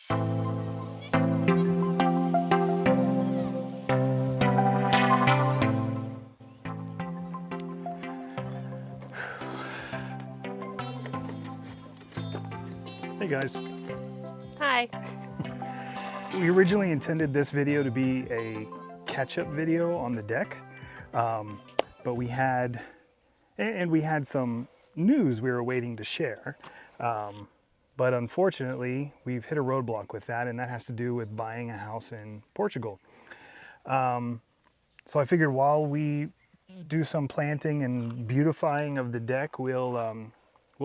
Hey guys. Hi. We originally intended this video to be a catch-up video on the deck, but we had some news we were waiting to share. But unfortunately, we've hit a roadblock with that, and that has to do with buying a house in Portugal. So I figured while we do some planting and beautifying of the deck, we'll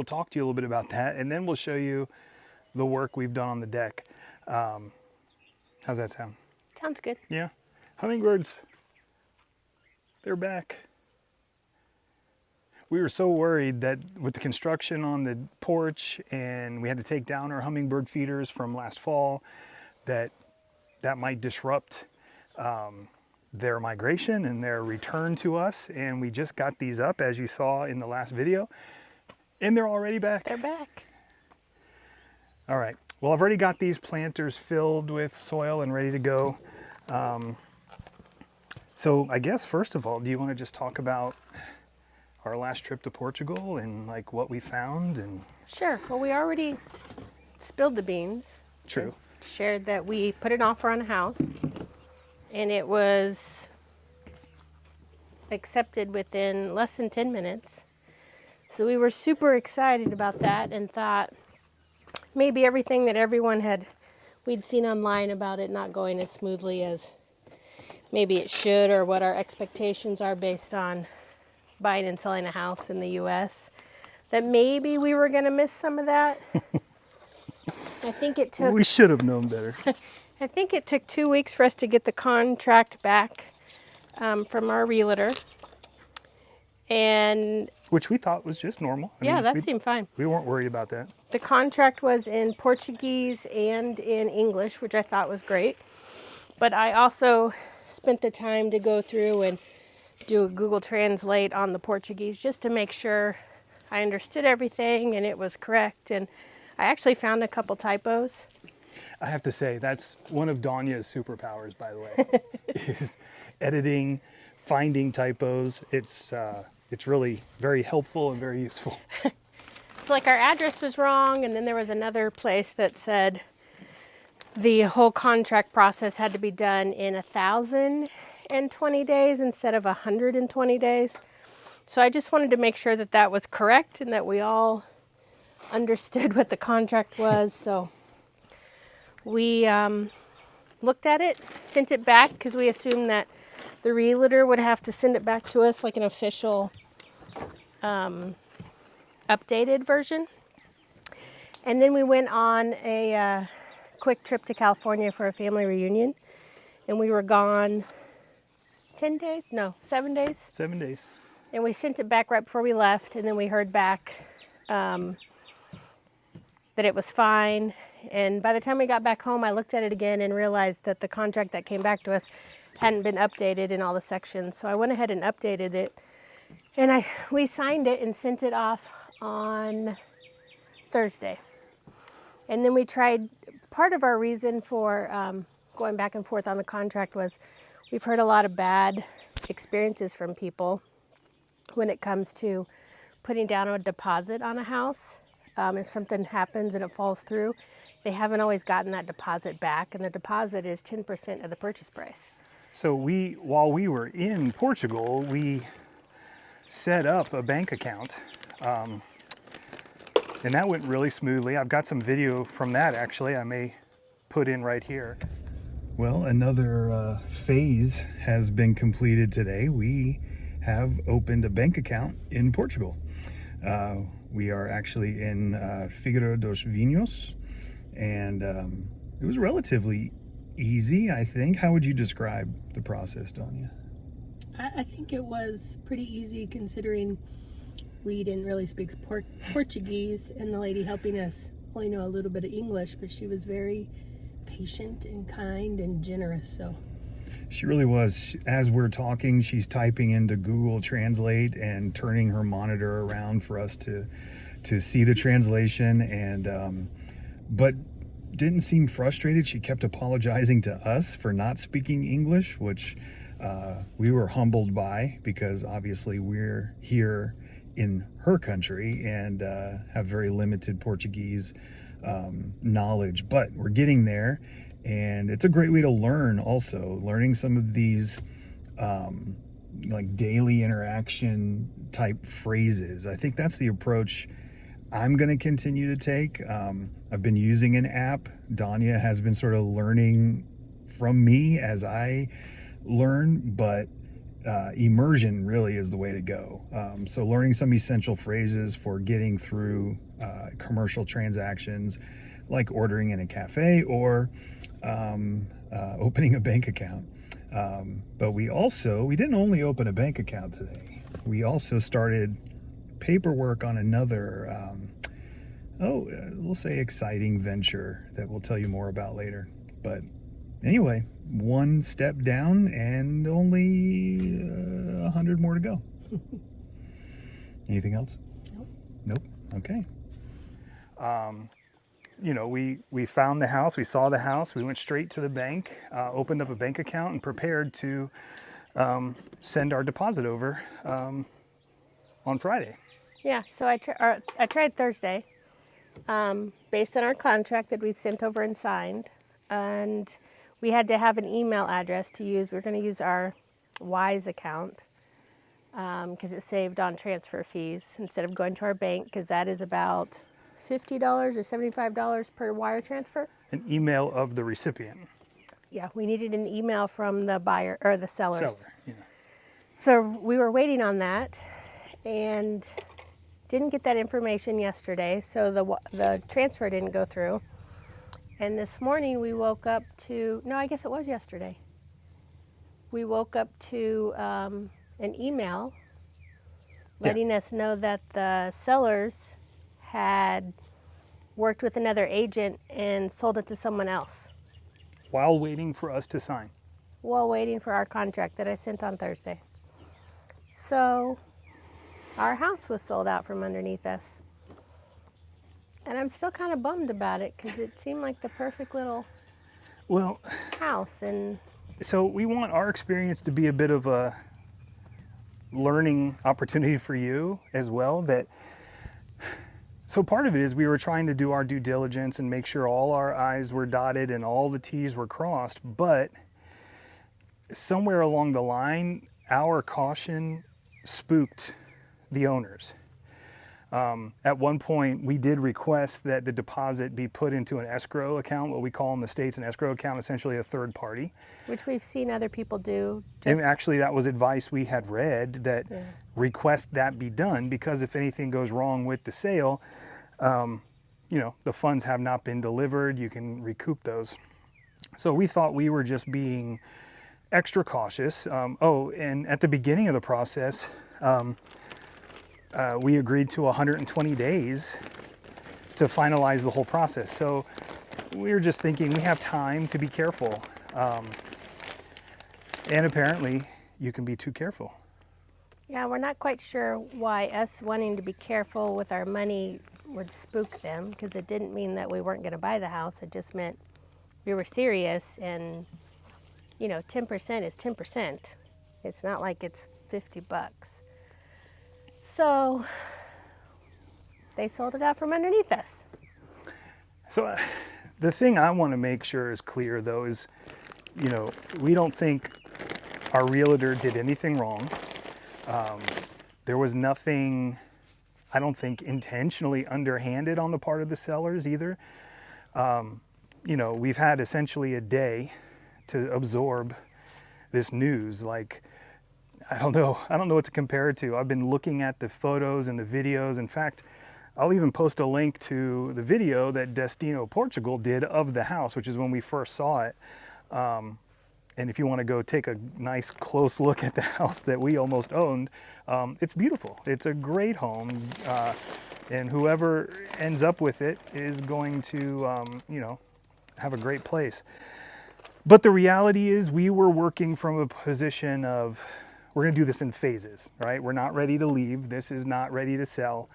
talk to you a little bit about that, and then we'll show you the work we've done on the deck. How's that sound? Sounds good. Yeah. Hummingbirds, they're back. We were so worried that with the construction on the porch and we had to take down our hummingbird feeders from last fall, that might disrupt their migration and their return to us. And we just got these up, as you saw in the last video, and they're already back. They're back. All right. Well, I've already got these planters filled with soil and ready to go. So I guess first of all, do you want to just talk about our last trip to Portugal and like what we found? And Sure. Well, we already spilled the beans. True. Shared that we put an offer on a house, and it was accepted within less than 10 minutes. So we were super excited about that and thought maybe everything that we'd seen online about it not going as smoothly as maybe it should, or what our expectations are based on buying and selling a house in the U.S., that maybe we were going to miss some of that. I think it took... We should have known better. I think it took 2 weeks for us to get the contract back from our realtor. And... Which we thought was just normal. I mean, that seemed fine. We weren't worried about that. The contract was in Portuguese and in English, which I thought was great. But I also spent the time to go through and do a Google Translate on the Portuguese just to make sure I understood everything and it was correct. And I actually found a couple typos. I have to say, that's one of Danya's superpowers, by the way, is editing, finding typos. It's really very helpful and very useful. So like our address was wrong, and then there was another place that said the whole contract process had to be done in 1,020 days instead of 120 days. So I just wanted to make sure that that was correct and that we all understood what the contract was. So we looked at it, sent it back, because we assumed that the realtor would have to send it back to us like an official updated version. And then we went on a quick trip to California for a family reunion, and we were gone 10 days? No, 7 days. 7 days. And we sent it back right before we left, and then we heard back that it was fine. And by the time we got back home, I looked at it again and realized that the contract that came back to us hadn't been updated in all the sections. So I went ahead and updated it, and we signed it and sent it off on Thursday. And then we tried, part of our reason for going back and forth on the contract was we've heard a lot of bad experiences from people when it comes to putting down a deposit on a house. If something happens and it falls through, they haven't always gotten that deposit back, and the deposit is 10% of the purchase price. So while we were in Portugal, we set up a bank account, and that went really smoothly. I've got some video from that, actually, I may put in right here. Well, another phase has been completed today. We have opened a bank account in Portugal. We are actually in Figueira dos Vinhos, and it was relatively easy, I think. How would you describe the process, Danya? I think it was pretty easy, considering we didn't really speak Portuguese, and the lady helping us only know a little bit of English, but she was very patient and kind and generous. So she really was. As we're talking, she's typing into Google Translate and turning her monitor around for us to see the translation. And but didn't seem frustrated. She kept apologizing to us for not speaking English, which we were humbled by, because obviously we're here in her country and have very limited Portuguese knowledge, but we're getting there. And it's a great way to learn, also learning some of these like daily interaction type phrases. I think that's the approach I'm going to continue to take. I've been using an app. Danya has been sort of learning from me as I learn, but immersion really is the way to go. So learning some essential phrases for getting through commercial transactions, like ordering in a cafe or opening a bank account. But we didn't only open a bank account today. We also started paperwork on another, we'll say exciting venture that we'll tell you more about later. But anyway, one step down and only 100 more to go. Anything else? Nope. Okay. You know, we found the house, we saw the house, we went straight to the bank, opened up a bank account, and prepared to send our deposit over on Friday. Yeah, so I tried Thursday, based on our contract that we sent over and signed, and we had to have an email address to use. We're going to use our Wise account because it's saved on transfer fees instead of going to our bank, because that is about $50 or $75 per wire transfer. An email of the recipient. Yeah, we needed an email from the buyer or the sellers. Seller, yeah. So we were waiting on that and didn't get that information yesterday, so the transfer didn't go through. And this morning we woke up to, no, I guess it was yesterday. We woke up to an email letting us know that the sellers had worked with another agent and sold it to someone else. While waiting for us to sign. While waiting for our contract that I sent on Thursday. So our house was sold out from underneath us. And I'm still kind of bummed about it because it seemed like the perfect little house. And so we want our experience to be a bit of a learning opportunity for you as well. So part of it is we were trying to do our due diligence and make sure all our I's were dotted and all the T's were crossed, but somewhere along the line, our caution spooked the owners. At one point, we did request that the deposit be put into an escrow account, what we call in the States an escrow account, essentially a third party. Which we've seen other people do. And actually, that was advice we had read, that request that be done, because if anything goes wrong with the sale, you know, the funds have not been delivered, you can recoup those. So we thought we were just being extra cautious. And at the beginning of the process, we agreed to 120 days to finalize the whole process. So we were just thinking we have time to be careful. And apparently you can be too careful. Yeah, we're not quite sure why us wanting to be careful with our money would spook them, because it didn't mean that we weren't going to buy the house. It just meant we were serious, and, you know, 10% is 10%. It's not like it's $50. So they sold it out from underneath us. So the thing I want to make sure is clear, though, is, you know, we don't think our realtor did anything wrong. There was nothing, I don't think, intentionally underhanded on the part of the sellers either. You know, we've had essentially a day to absorb this news. Like, I don't know what to compare it to. I've been looking at the photos and the videos. In fact, I'll even post a link to the video that Destino Portugal did of the house, which is when we first saw it. And if you want to go take a nice close look at the house that we almost owned, it's beautiful. It's a great home. And whoever ends up with it is going to, you know, have a great place. But the reality is we were working from a position of, we're going to do this in phases, right? We're not ready to leave. This is not ready to sell.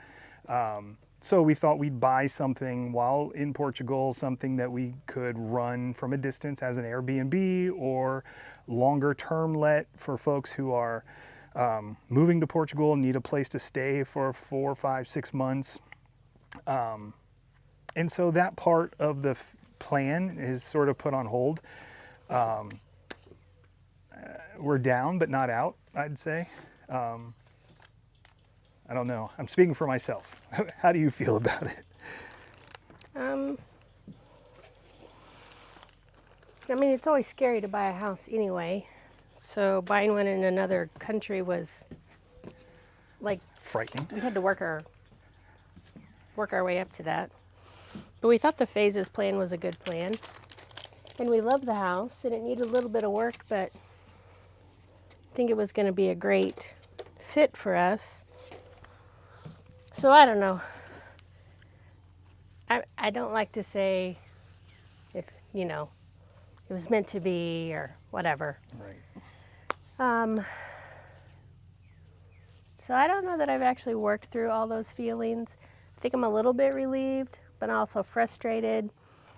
So we thought we'd buy something while in Portugal, something that we could run from a distance as an Airbnb or longer term let for folks who are moving to Portugal, need a place to stay for 4, 5, 6 months. And so that part of the plan is sort of put on hold. We're down, but not out, I'd say. I don't know. I'm speaking for myself. How do you feel about it? I mean, it's always scary to buy a house anyway. So buying one in another country was like Frightening. we had to work our way up to that. But we thought the phases plan was a good plan. And we loved the house and it needed a little bit of work, but I think it was going to be a great fit for us. So I don't know. I don't like to say if, you know, it was meant to be or whatever. Right. So I don't know that I've actually worked through all those feelings. I think I'm a little bit relieved, but also frustrated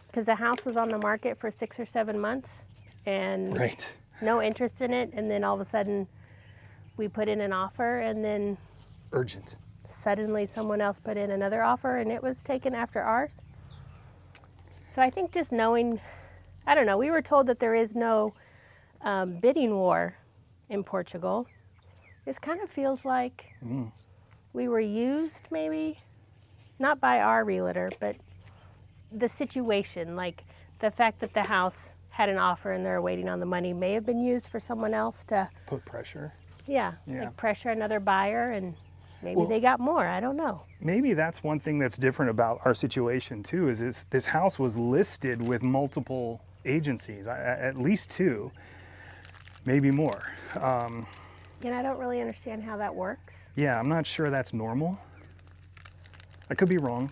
because the house was on the market for 6 or 7 months and Right. no interest in it. And then all of a sudden we put in an offer and then Urgent. suddenly someone else put in another offer and it was taken after ours. So I think just knowing, I don't know, we were told that there is no bidding war in Portugal. This kind of feels like we were used maybe, not by our realtor, but the situation, like the fact that the house had an offer and they're waiting on the money may have been used for someone else to, Put pressure. yeah. Like pressure another buyer and maybe they got more, I don't know. Maybe that's one thing that's different about our situation too, is this house was listed with multiple agencies, at least 2, maybe more. And I don't really understand how that works. Yeah, I'm not sure that's normal. I could be wrong.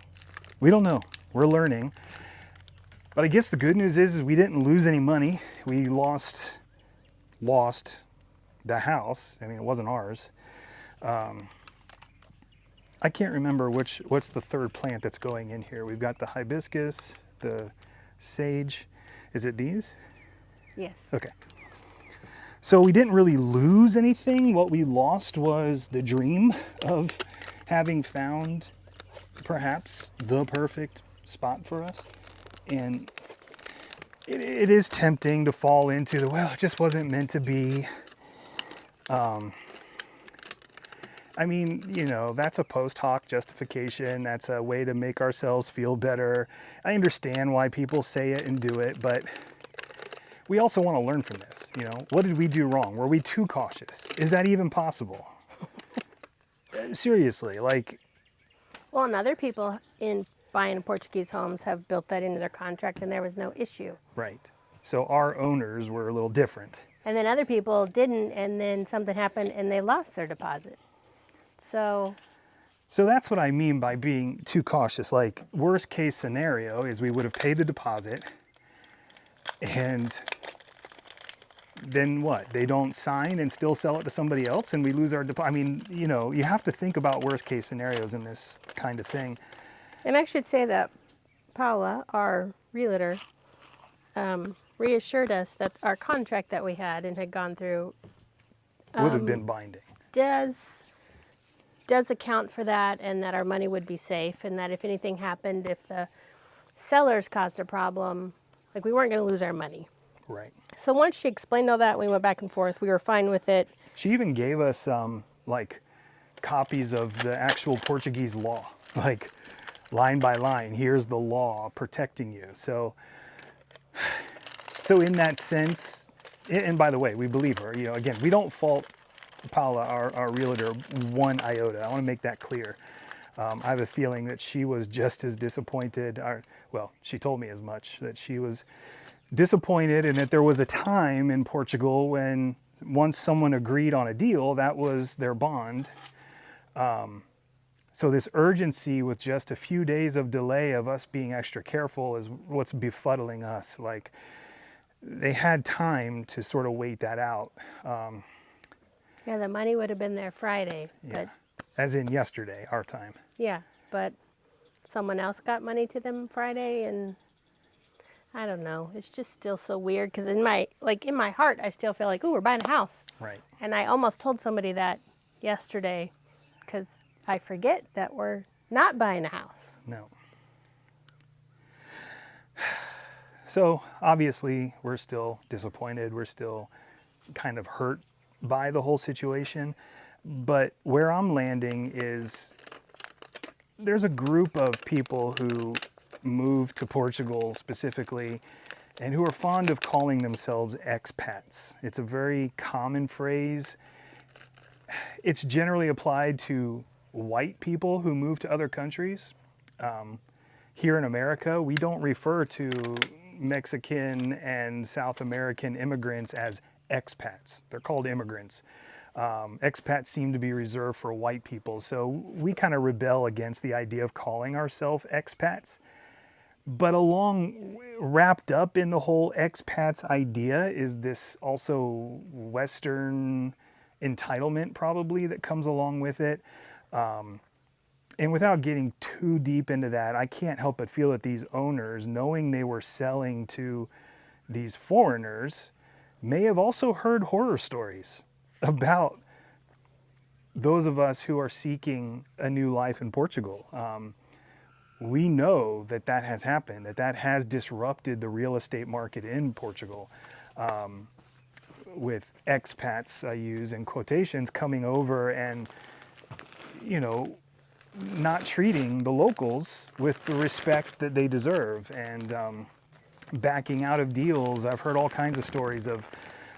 We don't know. We're learning. But I guess the good news is we didn't lose any money. We lost the house. I mean, it wasn't ours. I can't remember what's the third plant that's going in here. We've got the hibiscus, the sage. Is it these? Yes. Okay. So we didn't really lose anything. What we lost was the dream of having found perhaps the perfect spot for us. And it is tempting to fall into the, well, it just wasn't meant to be. I mean, you know, that's a post hoc justification. That's a way to make ourselves feel better. I understand why people say it and do it, but we also want to learn from this. You know, what did we do wrong? Were we too cautious? Is that even possible? Seriously, like. Well, and other people in buying Portuguese homes have built that into their contract and there was no issue. Right. So our owners were a little different. And then other people didn't, and then something happened and they lost their deposit. So that's what I mean by being too cautious. Like, worst case scenario is we would have paid the deposit and then what? They don't sign and still sell it to somebody else and we lose our deposit. I mean, you know, you have to think about worst case scenarios in this kind of thing. And I should say that Paula, our realtor, reassured us that our contract that we had and had gone through Would have been binding. does account for that and that our money would be safe and that if anything happened, if the sellers caused a problem, like we weren't going to lose our money. Right. So once she explained all that, we went back and forth. We were fine with it. She even gave us like copies of the actual Portuguese law, like line by line. Here's the law protecting you. So in that sense, and by the way, we believe her. You know, again, we don't fault Paula, our realtor, one iota. I want to make that clear. I have a feeling that she was just as disappointed. Well, she told me as much, that she was disappointed and that there was a time in Portugal when once someone agreed on a deal, that was their bond. So this urgency with just a few days of delay of us being extra careful is what's befuddling us. Like, they had time to sort of wait that out. Yeah, the money would have been there Friday. Yeah. As in yesterday, our time. Yeah, but someone else got money to them Friday, and I don't know. It's just still so weird because in my heart, I still feel like, ooh, we're buying a house. Right. And I almost told somebody that yesterday because I forget that we're not buying a house. No. So obviously we're still disappointed. We're still kind of hurt by the whole situation. But where I'm landing is there's a group of people who moved to Portugal specifically and who are fond of calling themselves expats. It's a very common phrase. It's generally applied to white people who move to other countries. Here in America, we don't refer to Mexican and South American immigrants as expats. They're called immigrants. Expats seem to be reserved for white people. So we kind of rebel against the idea of calling ourselves expats. But wrapped up in the whole expats idea is this also Western entitlement probably that comes along with it. And without getting too deep into that, I can't help but feel that these owners, knowing they were selling to these foreigners, may have also heard horror stories about those of us who are seeking a new life in Portugal. We know that that has happened, that has disrupted the real estate market in Portugal. With expats, I use in quotations, coming over and, not treating the locals with the respect that they deserve and backing out of deals. I've heard all kinds of stories of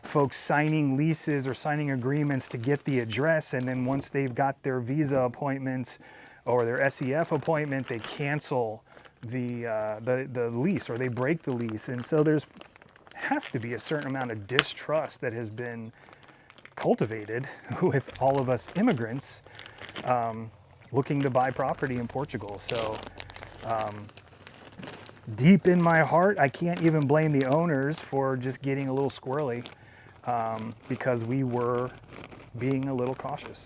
folks signing leases or signing agreements to get the address, and then once they've got their visa appointments or their SEF appointment, they cancel the lease or they break the lease. And so has to be a certain amount of distrust that has been cultivated with all of us immigrants looking to buy property in Portugal. So deep in my heart, I can't even blame the owners for just getting a little squirrely because we were being a little cautious.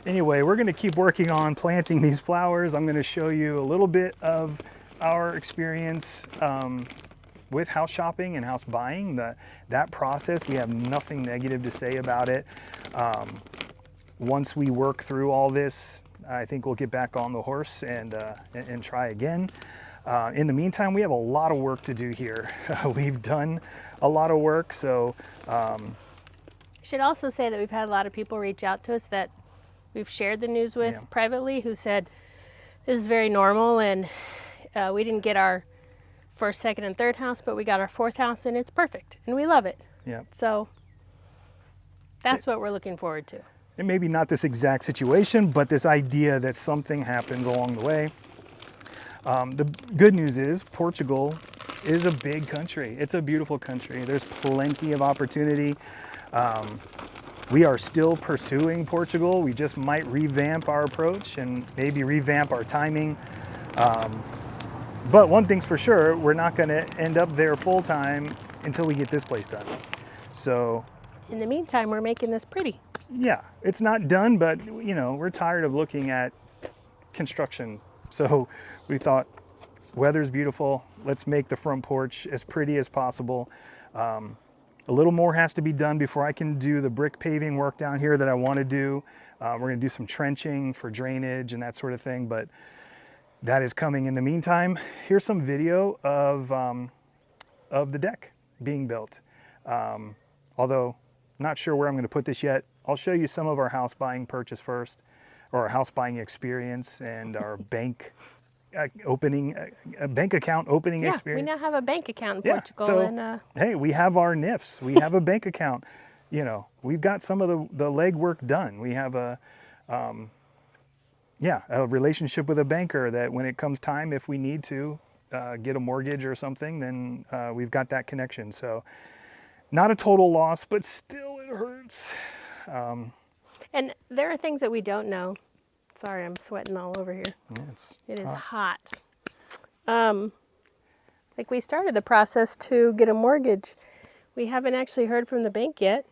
Anyway, we're going to keep working on planting these flowers. I'm going to show you a little bit of our experience with house shopping and house buying. That process, we have nothing negative to say about it. Once we work through all this, I think we'll get back on the horse and try again. In the meantime, we have a lot of work to do here. We've done a lot of work, so... I should also say that we've had a lot of people reach out to us that we've shared the news with privately who said this is very normal and we didn't get our first, second, and third house, but we got our fourth house and it's perfect and we love it. Yeah. So that's what we're looking forward to. And maybe not this exact situation, but this idea that something happens along the way. The good news is Portugal is a big country. It's a beautiful country. There's plenty of opportunity. We are still pursuing Portugal. We just might revamp our approach and maybe revamp our timing. But one thing's for sure, we're not going to end up there full time until we get this place done. So in the meantime, we're making this pretty. Yeah, it's not done, but we're tired of looking at construction. So we thought, weather's beautiful. Let's make the front porch as pretty as possible. A little more has to be done before I can do the brick paving work down here that I want to do. We're going to do some trenching for drainage and that sort of thing, but that is coming in the meantime. Here's some video of the deck being built. Although not sure where I'm going to put this yet. I'll show you some of our house buying purchase first, or our house buying experience and our bank account opening experience. We now have a bank account in Portugal. So, and, hey, we have our NIFs. We have a bank account. We've got some of the legwork done. We have a relationship with a banker that when it comes time, if we need to get a mortgage or something, then we've got that connection. So not a total loss, but still it hurts. And there are things that we don't know. Sorry, I'm sweating all over here. It is hot. Like we started the process to get a mortgage. We haven't actually heard from the bank yet.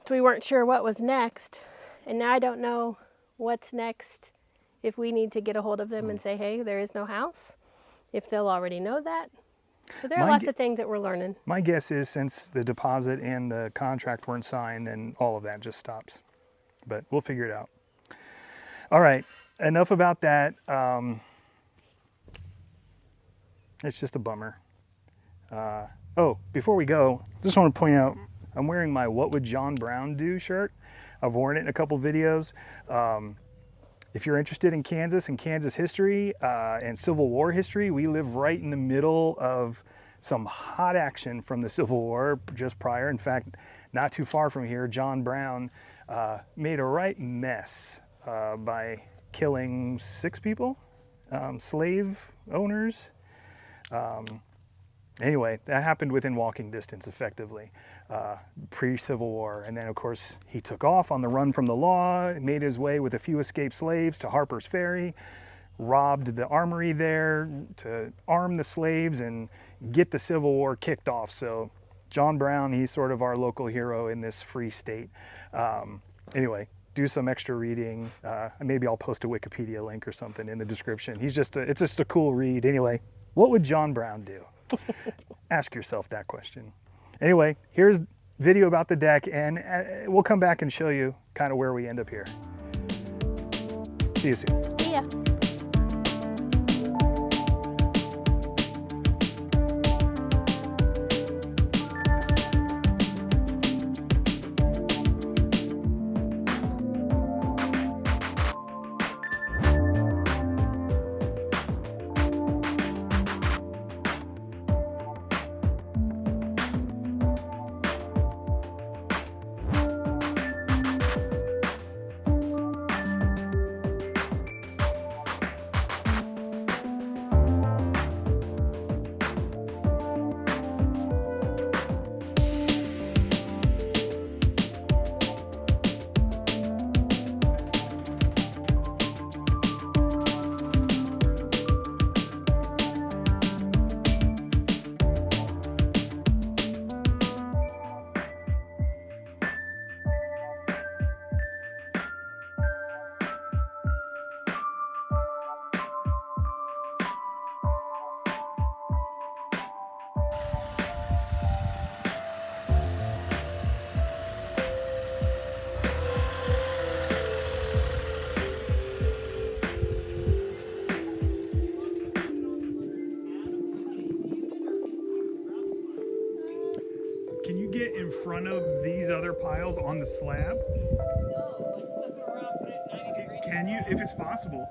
So we weren't sure what was next. And now I don't know what's next if we need to get a hold of them and say, hey, there is no house, if they'll already know that. So there are lots of things that we're learning. My guess is since the deposit and the contract weren't signed, then all of that just stops. But we'll figure it out. All right, enough about that. It's just a bummer. Oh, before we go, just want to point out, I'm wearing my What Would John Brown Do shirt. I've worn it in a couple videos. If you're interested in Kansas and Kansas history and Civil War history, we live right in the middle of some hot action from the Civil War just prior. In fact, not too far from here, John Brown made a right mess by killing 6 people, slave owners. Anyway, that happened within walking distance effectively, pre-Civil War. And then of course he took off on the run from the law, made his way with a few escaped slaves to Harper's Ferry, robbed the armory there to arm the slaves and get the Civil War kicked off. So John Brown, he's sort of our local hero in this free state. Anyway, do some extra reading. Maybe I'll post a Wikipedia link or something in the description. It's just a cool read. Anyway, what would John Brown do? Ask yourself that question. Anyway, here's video about the deck, and we'll come back and show you kind of where we end up here. See you soon. See ya. Can you get in front of these other piles on the slab? Can you, if it's possible?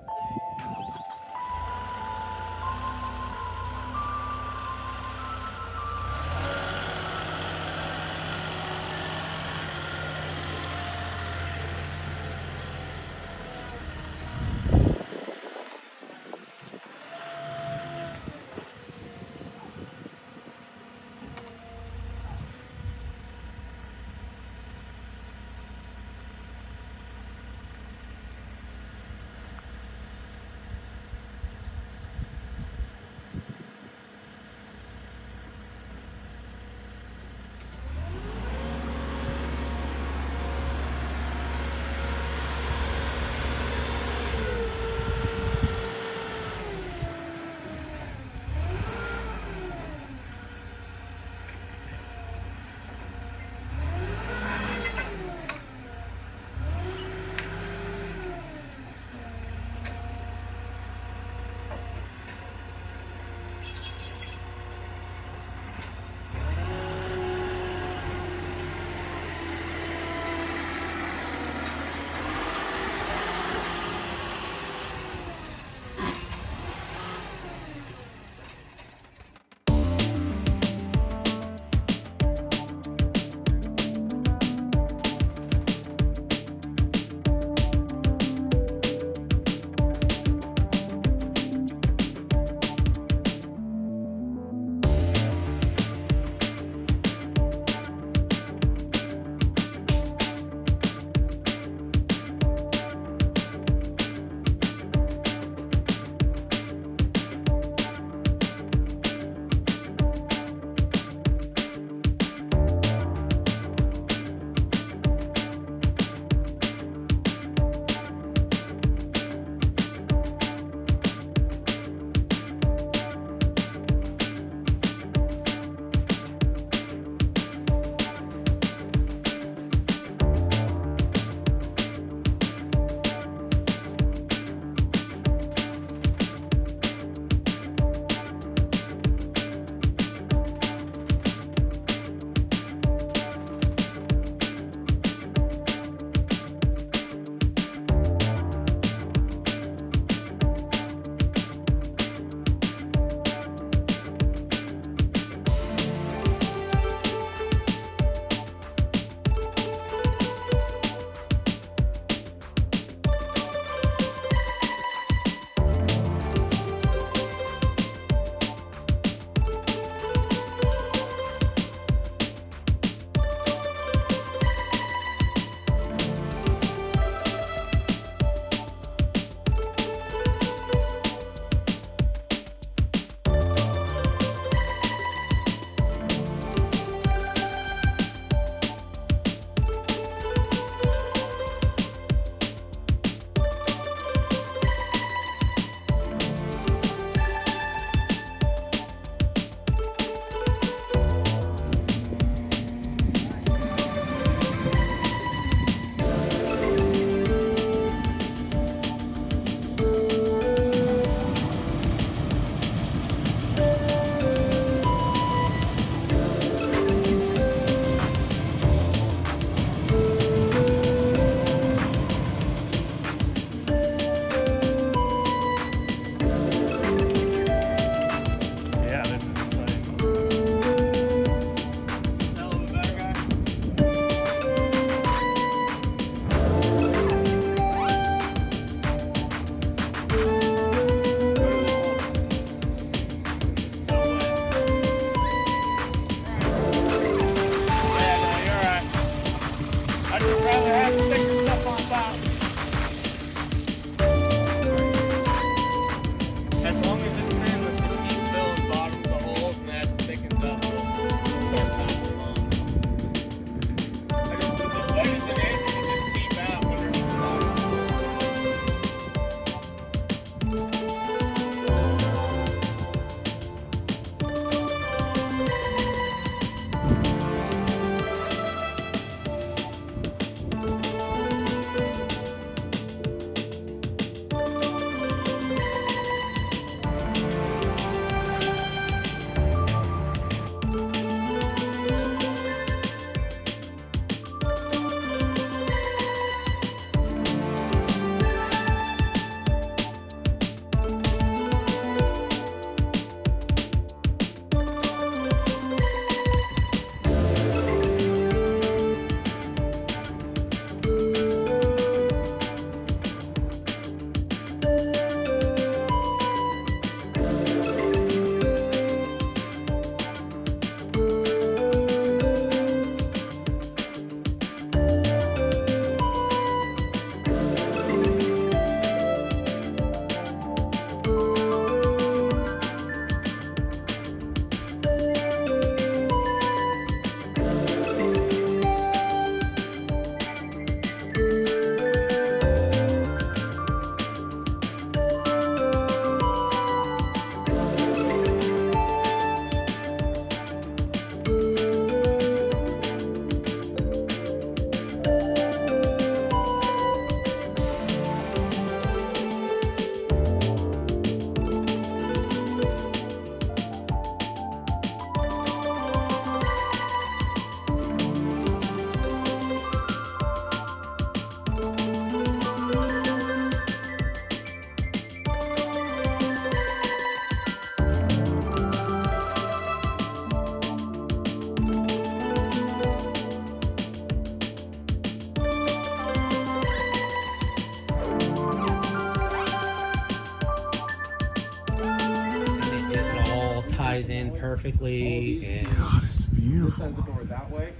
ties in perfectly. And God, it's This beautiful. side of the door that way.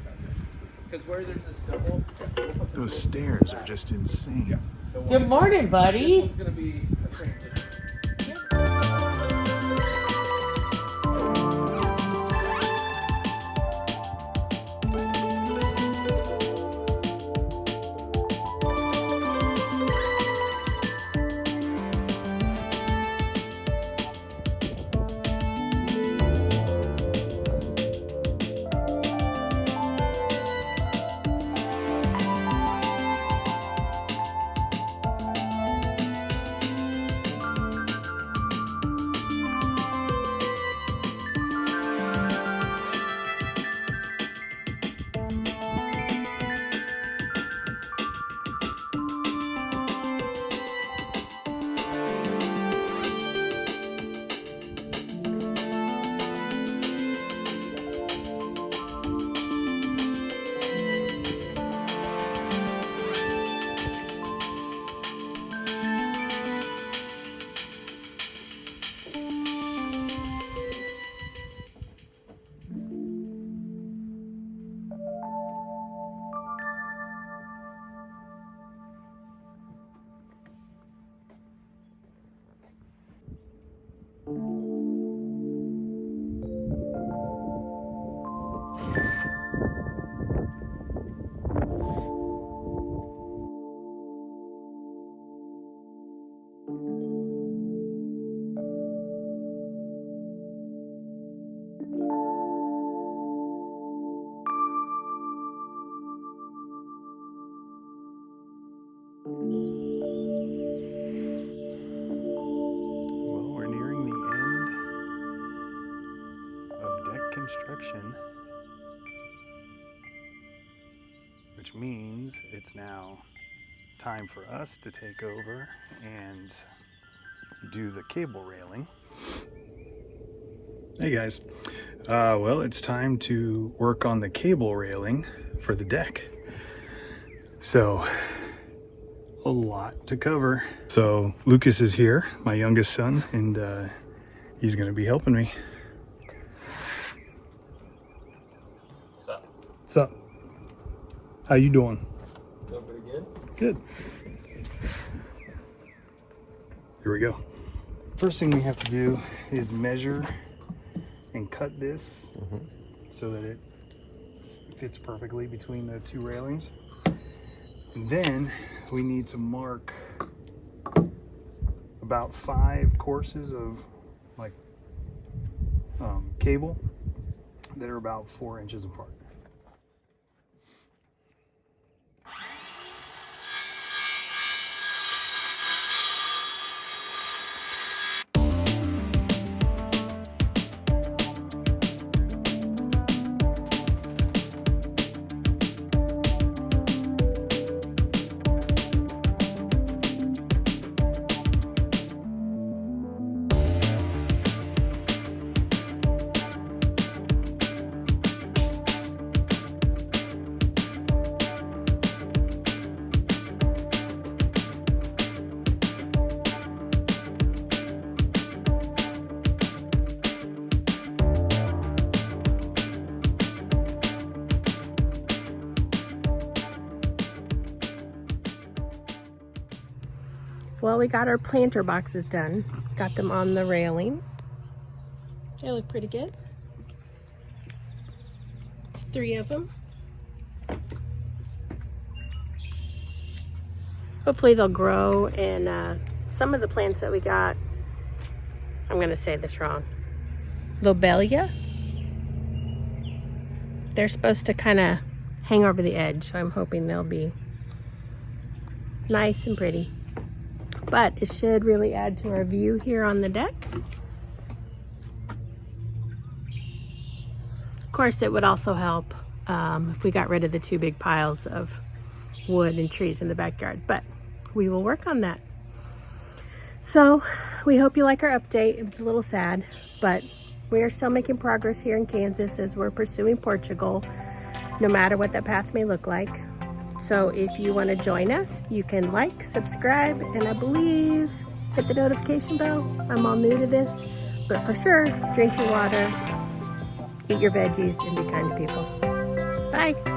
Because where there's this double, Those stairs are just insane. good morning, this buddy. one's gonna be a transition. Well, we're nearing the end of deck construction, which means it's now time for us to take over and do the cable railing. Hey guys, well, it's time to work on the cable railing for the deck. So, a lot to cover. So Lucas is here, my youngest son, and he's gonna be helping me. What's up? What's up? How you doing? Doing pretty good. Good. Here we go. First thing we have to do is measure and cut this so that it fits perfectly between the two railings. And then we need to mark about 5 courses of like cable that are about 4 inches apart. Well, we got our planter boxes done. Got them on the railing. They look pretty good. 3 of them. Hopefully they'll grow, and some of the plants that we got, I'm gonna say this wrong, lobelia. They're supposed to kind of hang over the edge, so I'm hoping they'll be nice and pretty. But it should really add to our view here on the deck. Of course, it would also help if we got rid of the 2 big piles of wood and trees in the backyard, but we will work on that. So we hope you like our update. It was a little sad, but we are still making progress here in Kansas as we're pursuing Portugal, no matter what that path may look like. So if you want to join us, you can like, subscribe, and I believe hit the notification bell. I'm all new to this, But for sure, drink your water, eat your veggies, and be kind to people. Bye.